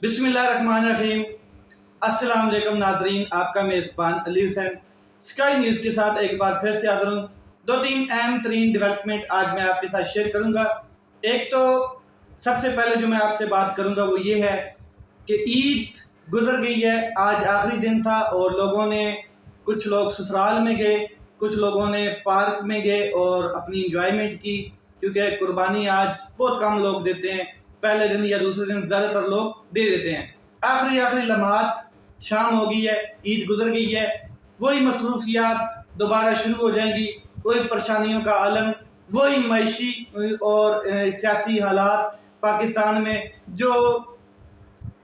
बिस्मिल्लाहिर्रहमानिर्रहीम। अस्सलाम वालेकुम नाजरीन, आपका मेज़बान अली हुसैन स्काई न्यूज़ के साथ एक बार फिर से हाज़िर हूँ। दो तीन अहम तरीन डेवलपमेंट आज मैं आपके साथ शेयर करूँगा। एक तो सबसे पहले जो मैं आपसे बात करूँगा वो ये है कि ईद गुजर गई है, आज आखिरी दिन था और लोगों ने कुछ लोग ससुराल में गए, कुछ लोगों ने पार्क में गए और अपनी इंजॉयमेंट की, क्योंकि कुर्बानी आज बहुत कम लोग देते हैं। पहले दिन या दूसरे दिन ज़्यादातर लोग दे देते हैं। आखिरी लम्हात, शाम हो गई है, ईद गुजर गई है, वही मसरूफियात दोबारा शुरू हो जाएंगी, वही परेशानियों का आलम, वही मईशी और सियासी हालात पाकिस्तान में जो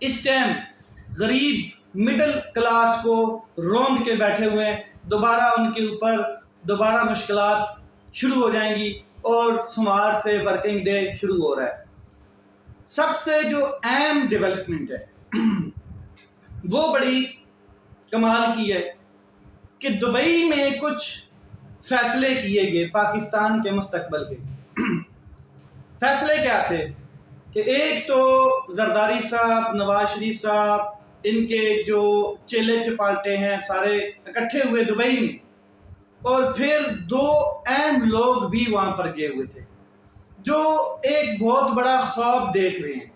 इस टाइम गरीब मिडिल क्लास को रोंद के बैठे हुए हैं। दोबारा उनके ऊपर दोबारा मुश्किलात शुरू हो जाएंगी और सोमवार से वर्किंग डे शुरू हो रहा है। सबसे जो अहम डेवलपमेंट है वो बड़ी कमाल की है कि दुबई में कुछ फैसले किए गए पाकिस्तान के मुस्तकबिल के। फैसले क्या थे कि एक तो जरदारी साहब, नवाज शरीफ साहब, इनके जो चेले चपाटे हैं सारे इकट्ठे हुए दुबई में, और फिर दो अहम लोग भी वहाँ पर गए हुए थे जो एक बहुत बड़ा ख्वाब देख रहे हैं,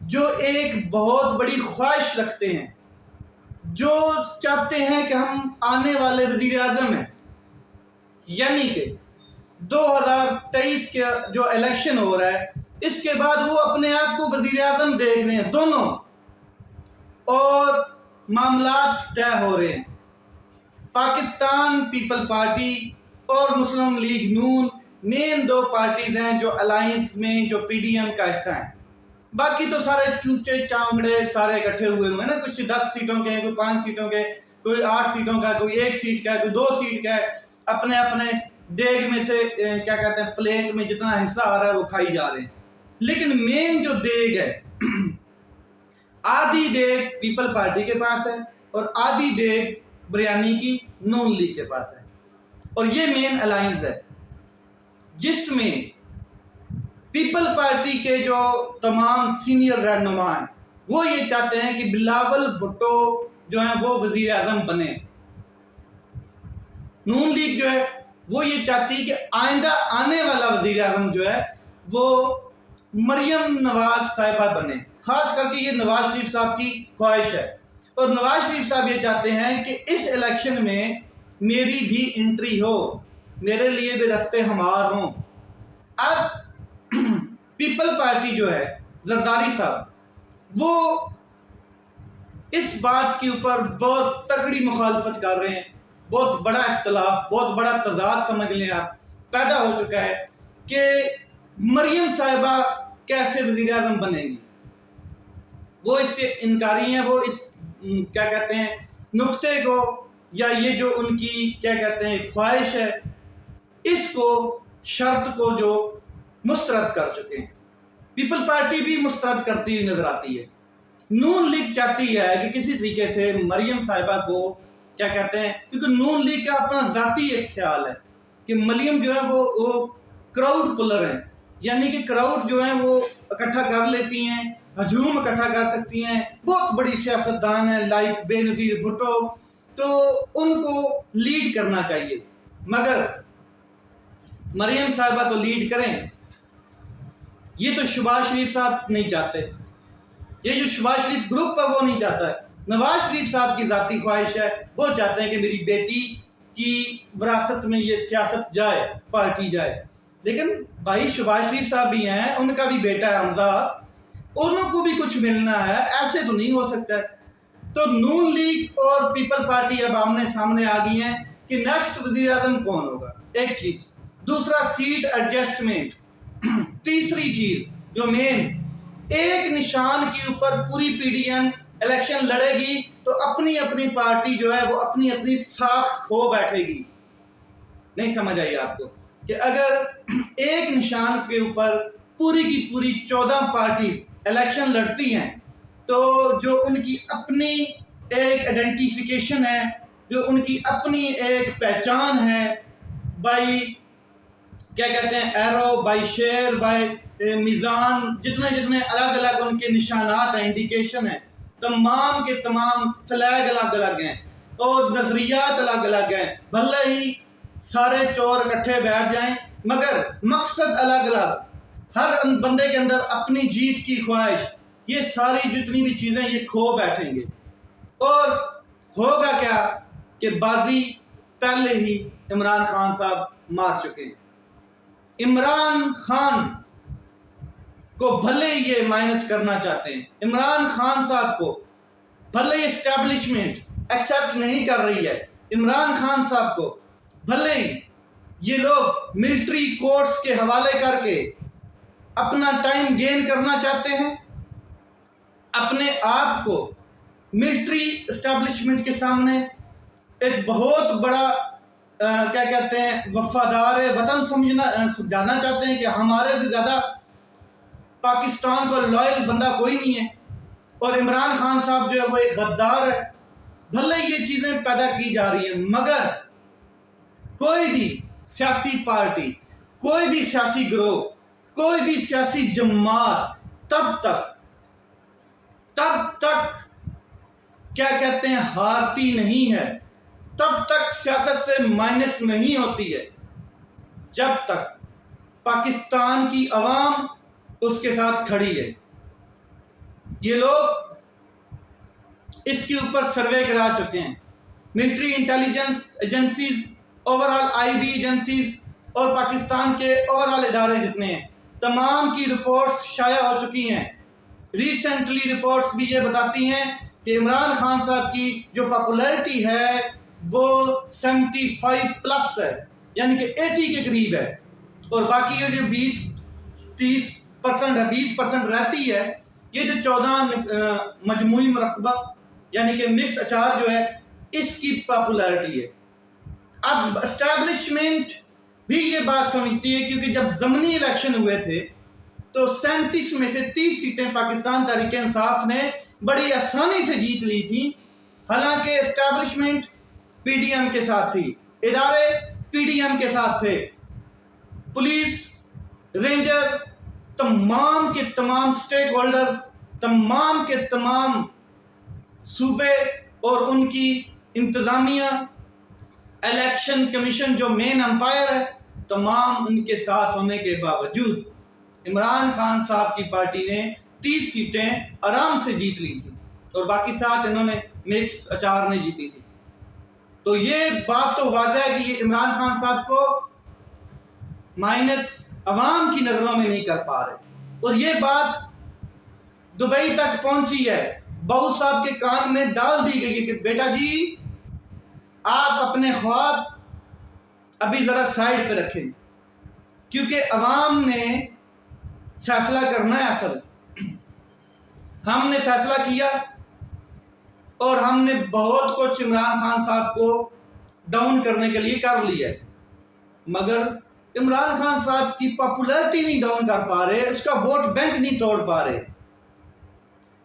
जो एक बहुत बड़ी ख्वाहिश रखते हैं, जो चाहते हैं कि हम आने वाले वज़ीर आज़म हैं, यानी कि 2023 के जो इलेक्शन हो रहा है इसके बाद वो अपने आप को वज़ीर आज़म देख रहे हैं दोनों, और मामलात तय हो रहे हैं। पाकिस्तान पीपल पार्टी और मुस्लिम लीग नून मेन दो पार्टीज हैं जो अलायंस में, जो पीडीएम का हिस्सा हैं। बाकी तो सारे चूचे चांगड़े सारे इकट्ठे हुए हैं ना, कुछ 10 सीटों के, कोई 5 सीटों के, कोई 8 सीटों का, कोई 1 सीट का, कोई 2 सीट का है। अपने अपने देग में से क्या कहते हैं, प्लेट में जितना हिस्सा आ रहा है वो खाई जा रहे हैं। लेकिन मेन जो देग है आधी देग पीपल पार्टी के पास है और आधी देग बिरयानी की नून लीग के पास है, और ये मेन अलायंस है जिसमें पीपल पार्टी के जो तमाम सीनियर रहनुमा हैं वो ये चाहते हैं कि बिलावल भुट्टो जो है वो वजीर आज़म बने। नून लीग जो है वो ये चाहती है कि आइंदा आने वाला वजीर आज़म जो है वो मरियम नवाज साहिबा बने। खास करके ये नवाज शरीफ साहब की ख्वाहिश है, और नवाज शरीफ साहब ये चाहते हैं कि इस इलेक्शन में मेरी भी एंट्री हो, मेरे लिए भी रास्ते हमार हों। अब पीपल पार्टी जो है जरदारी साहब वो इस बात के ऊपर बहुत तगड़ी मुखालफत कर रहे हैं। बहुत बड़ा इख्तलाफ, बहुत बड़ा तजाद समझ लें आप, पैदा हो चुका है कि मरियम साहिबा कैसे वज़ीर आज़म बनेंगी। वो इससे इनकारी हैं, वो इस क्या कहते हैं नुक्ते को, या ये जो उनकी क्या कहते हैं ख्वाहिश है, इसको शर्त को जो मुस्तरद कर चुके हैं। पीपल पार्टी भी मुस्तरद करती हुई नजर आती है। नून लीग चाहती है कि किसी तरीके से मरियम साहिबा को क्या कहते हैं, क्योंकि नून लीग का अपना ज़ाती एक ख्याल है कि मरियम जो है वो क्राउड पुलर है, यानी कि क्राउड जो है वो इकट्ठा कर लेती हैं, हजूम इकट्ठा कर सकती हैं, बहुत बड़ी सियासतदान है लाइक बेनज़ीर भुट्टो, तो उनको लीड करना चाहिए। मगर मरियम साहिबा तो लीड करें, ये तो शहबाज शरीफ साहब नहीं चाहते, ये जो शहबाज शरीफ ग्रुप है वो नहीं चाहता है। नवाज शरीफ साहब की ज़ाती ख्वाहिश है, वो चाहते हैं कि मेरी बेटी की विरासत में ये सियासत जाए, पार्टी जाए। लेकिन भाई शहबाज शरीफ साहब भी हैं, उनका भी बेटा है हमजा, उनको भी कुछ मिलना है, ऐसे तो नहीं हो सकता है। तो नून लीग और पीपल पार्टी अब आमने सामने आ गई हैं कि नेक्स्ट वज़ीर आज़म कौन होगा, एक चीज़। दूसरा सीट एडजस्टमेंट। तीसरी चीज़ जो मेन, एक निशान के ऊपर पूरी पीडीएम इलेक्शन लड़ेगी तो अपनी अपनी पार्टी जो है वो अपनी अपनी साख्त खो बैठेगी। नहीं समझ आई आपको कि अगर एक निशान के ऊपर पूरी की पूरी 14 पार्टी इलेक्शन लड़ती हैं तो जो उनकी अपनी एक आइडेंटिफिकेशन है, जो उनकी अपनी एक पहचान है, बाई क्या कहते हैं एरो, बाई शेर, बाई میزان، جتنے الگ الگ ان کے نشانات ہیں، انڈیکیشن ہیں، تمام کے تمام فلیگ الگ الگ ہیں اور نظریات الگ الگ ہیں. بھلے ہی سارے چور اکٹھے بیٹھ جائیں مگر مقصد الگ الگ، ہر بندے کے اندر اپنی جیت کی خواہش، یہ ساری جتنی بھی چیزیں یہ کھو بیٹھیں گے. اور ہوگا کیا کہ بازی پہلے ہی عمران خان صاحب مار چکے ہیں. عمران خان کو بھلے یہ مائنس کرنا چاہتے ہیں، عمران خان صاحب کو بھلے یہ اسٹیبلشمنٹ ایکسیپٹ نہیں کر رہی ہے، عمران خان صاحب کو بھلے یہ لوگ ملٹری کورٹس کے حوالے کر کے اپنا ٹائم گین کرنا چاہتے ہیں، اپنے آپ کو ملٹری اسٹیبلشمنٹ کے سامنے ایک بہت بڑا کیا کہتے ہیں وفادار وطن سمجھانا چاہتے ہیں کہ ہمارے سے زیادہ پاکستان کو لائل بندہ کوئی نہیں ہے، اور عمران خان صاحب جو ہے وہ ایک غدار ہے. بھلے یہ چیزیں پیدا کی جا رہی ہیں مگر کوئی بھی سیاسی پارٹی، کوئی بھی سیاسی گروہ، کوئی بھی سیاسی جماعت تب تک کیا کہتے ہیں ہارتی نہیں ہے، تب تک سیاست سے مائنس نہیں ہوتی ہے جب تک پاکستان کی عوام اس کے ساتھ کھڑی ہے. یہ لوگ اس کے اوپر سروے کرا چکے ہیں، military intelligence agencies, overall I B agencies اور پاکستان کے اوورال ادارے جتنے ہیں تمام کی رپورٹس شائع ہو چکی ہیں. ریسنٹلی رپورٹس بھی یہ بتاتی ہیں کہ عمران خان صاحب کی جو پاپولیرٹی ہے وہ 75+ ہے، یعنی کہ 80 کے قریب ہے، اور باقی یہ جو 20-30% ہے، 20% رہتی ہے. یہ جو 14 مجموعی مرکبہ یعنی کہ مکس اچار جو ہے اس کی پاپولیرٹی ہے. اب اسٹیبلشمنٹ بھی یہ بات سمجھتی ہے کیونکہ جب ضمنی الیکشن ہوئے تھے تو 37 میں سے 30 سیٹیں پاکستان تحریک انصاف نے بڑی آسانی سے جیت لی تھی، حالانکہ اسٹیبلشمنٹ پی ڈی ایم کے ساتھ تھی، ادارے پی ڈی ایم کے ساتھ تھے، پولیس، رینجر، تمام کے تمام سٹیک ہولڈرز، تمام کے تمام صوبے اور ان کی انتظامیہ، الیکشن کمیشن جو مین امپائر ہے، تمام ان کے ساتھ ہونے کے باوجود عمران خان صاحب کی پارٹی نے 30 سیٹیں آرام سے جیت لی تھی اور باقی 7 انہوں نے مکس اچار نے جیتی تھی. تو یہ بات تو واضح ہے کہ یہ عمران خان صاحب کو مائنس عوام کی نظروں میں نہیں کر پا رہے، اور یہ بات دبئی تک پہنچی ہے، بہو صاحب کے کان میں ڈال دی گئی ہے کہ بیٹا جی آپ اپنے خواب ابھی ذرا سائڈ پہ رکھیں کیونکہ عوام نے فیصلہ کرنا ہے. اصل ہم نے فیصلہ کیا اور ہم نے بہت کچھ عمران خان صاحب کو ڈاؤن کرنے کے لیے کر لیا ہے، مگر عمران خان صاحب کی پاپولیرٹی نہیں ڈاؤن کر پا رہے، اس کا ووٹ بینک نہیں توڑ پا رہے.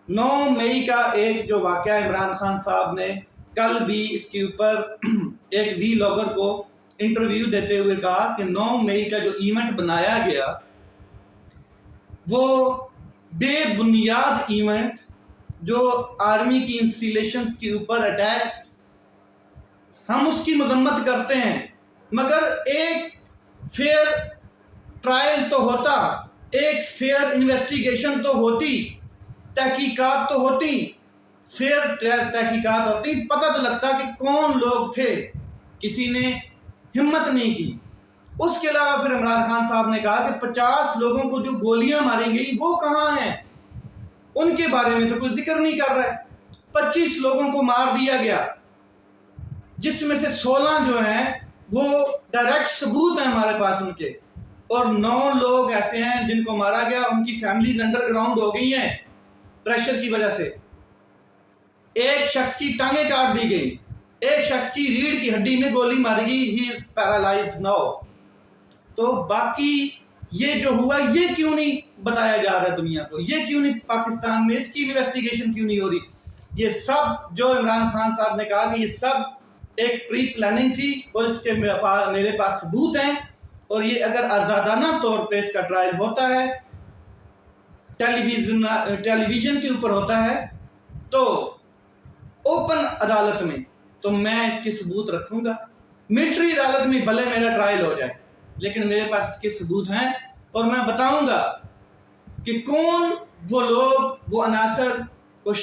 9 مئی کا ایک جو واقعہ عمران خان صاحب نے کل بھی اس کے اوپر ایک وی لاگر کو انٹرویو دیتے ہوئے کہا کہ 9 مئی کا جو ایونٹ بنایا گیا وہ بے بنیاد ایونٹ، جو آرمی کی انسٹیلیشنز کے اوپر اٹیک، ہم اس کی مذمت کرتے ہیں مگر ایک فیئر ٹرائل تو ہوتا، ایک فیئر انویسٹیگیشن تو ہوتی، تحقیقات تو ہوتی، فیئر تحقیقات ہوتی، پتہ تو لگتا کہ کون لوگ تھے. کسی نے ہمت نہیں کی. اس کے علاوہ پھر عمران خان صاحب نے کہا کہ 50 لوگوں کو جو گولیاں ماری گئی وہ کہاں ہیں، ان کے بارے میں تو کوئی ذکر نہیں کر رہا ہے. 25 لوگوں کو مار دیا گیا جس میں سے 16 جو ہیں وہ ڈائریکٹ ثبوت ہیں ہمارے پاس ان کے، اور 9 لوگ ایسے ہیں جن کو مارا گیا، ان کی فیملیز انڈر گراؤنڈ ہو گئی ہیں پریشر کی وجہ سے. ایک شخص کی ٹانگیں کاٹ دی گئی، ایک شخص کی ریڑھ کی ہڈی میں گولی ماری گئی، ہی از پیرالائز ناؤ. تو باقی یہ جو ہوا یہ کیوں نہیں بتایا جا رہا دنیا کو، یہ کیوں نہیں پاکستان میں اس کی انویسٹیگیشن کیوں نہیں ہو رہی؟ یہ سب جو عمران خان صاحب نے کہا کہ یہ سب ایک پری پلاننگ تھی اور اس کے میرے پاس ثبوت ہیں، اور یہ اگر آزادانہ طور پہ اس کا ٹرائل ہوتا ہے टेलीविज़न के ऊपर होता है तो ओपन अदालत में, तो मैं इसके सबूत रखूँगा। मिलिट्री अदालत में भले मेरा ट्रायल हो जाए, लेकिन मेरे पास इसके सबूत हैं और मैं बताऊँगा कि कौन वो लोग, वो अनासर, वो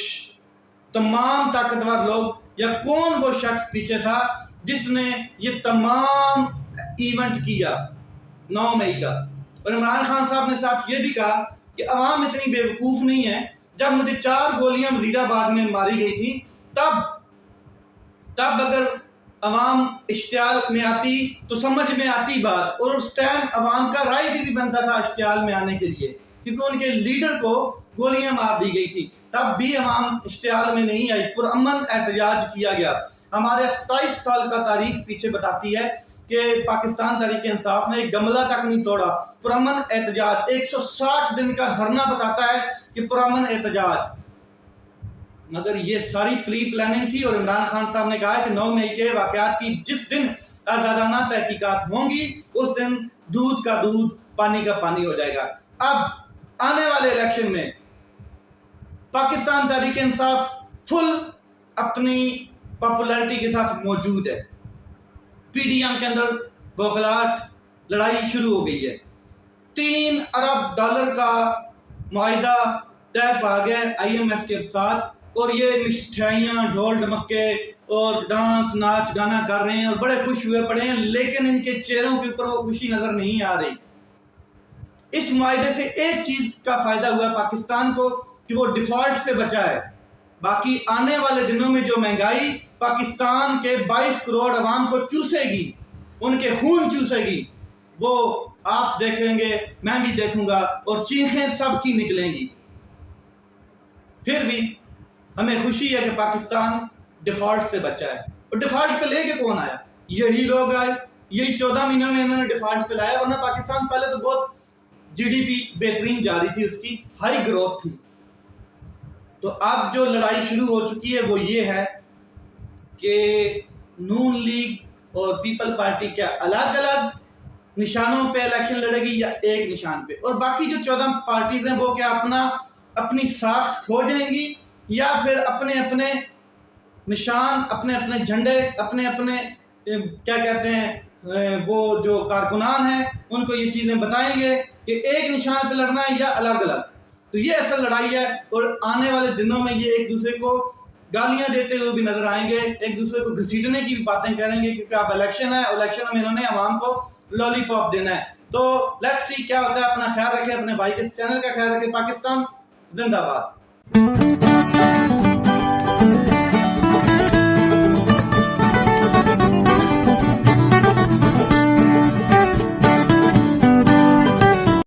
तमाम ताकतवर लोग, या कौन वो शख्स पीछे था जिसने ये तमाम इवेंट किया 9 मई का। और इमरान खान साहब ने साथ ये भी कहा कि अवाम इतनी बेवकूफ़ नहीं है, जब मुझे 4 गोलियां वज़ीराबाद में मारी गई थी तब अगर अवाम इश्तियाल में आती तो समझ में आती बात, और उस टाइम अवाम का राइट भी बनता था इश्तियाल में आने के लिए, क्योंकि उनके लीडर को गोलियां मार दी गई थी, तब भी अवाम इश्तियाल में नहीं आई, पुरअमन एहतजाज किया गया। हमारे 27 साल का तारीख पीछे बताती है कि पाकिस्तान तहरीक इंसाफ ने एक गमला तक नहीं तोड़ा। पुरअमन एहतजाज 160 दिन का धरना बताता है कि पुरअमन एहतजाज, मगर ये सारी प्री प्लानिंग थी। और इमरान खान साहब ने कहा है कि 9 मई के वाक़यात की जिस दिन आज़ादाना तहकीकात होंगी उस दिन दूध का दूध, पानी का पानी हो जाएगा। अब आने वाले इलेक्शन में पाकिस्तान तहरीक इंसाफ फुल अपनी पॉपुलैरिटी के साथ मौजूद है। पीडीएम के अंदर बौखलाहट, लड़ाई शुरू हो गई है। $3 अरब का मुआहिदा तय पा गया IMF के साथ, और ये मिठाइयाँ, ढोल ढमक्के और डांस नाच गाना कर रहे हैं और बड़े खुश हुए पड़े हैं, लेकिन इनके चेहरों के ऊपर वो खुशी नज़र नहीं आ रही। इस मुआहिदे से एक चीज़ का फ़ायदा हुआ पाकिस्तान को कि वो डिफ़ॉल्ट से बचा है। बाकी आने वाले दिनों में जो महंगाई पाकिस्तान के 22 करोड़ अवाम को चूसेगी, उनके खून चूसेगी, वो आप देखेंगे, मैं भी देखूंगा, और चीखें सबकी निकलेंगी। फिर भी हमें खुशी है कि पाकिस्तान डिफ़ॉल्ट से बचा है। और डिफ़ॉल्ट पे लेके कौन आया? यही लोग आए, यही 14 महीनों में इन्होंने डिफ़ॉल्ट पे लाया। वरना पाकिस्तान पहले तो बहुत GDP बेहतरीन जा रही थी, उसकी हाई ग्रोथ थी। तो अब जो लड़ाई शुरू हो चुकी है वो ये है कि नून लीग और पीपल पार्टी क्या अलग अलग निशानों पे इलेक्शन लड़ेगी या एक निशान पे, और बाकी जो 14 पार्टीज हैं वो क्या अपनी साख्त खो जाएंगी, या फिर अपने अपने निशान, अपने अपने झंडे, अपने अपने क्या कहते हैं वो जो कारकुनान हैं उनको ये चीज़ें बताएंगे कि एक निशान पे लड़ना है या अलग अलग। तो ये असल लड़ाई है, और आने वाले दिनों में ये एक दूसरे को गालियां देते हुए भी नजर आएंगे, एक दूसरे को घसीटने की भी बातें करेंगे, क्योंकि अब इलेक्शन है, इलेक्शन में इन्होंने आवाम को लॉलीपॉप देना है। तो लेट्स सी क्या होता है। अपना ख्याल रखें, अपने भाई के चैनल का ख्याल रखें। पाकिस्तान जिंदाबाद।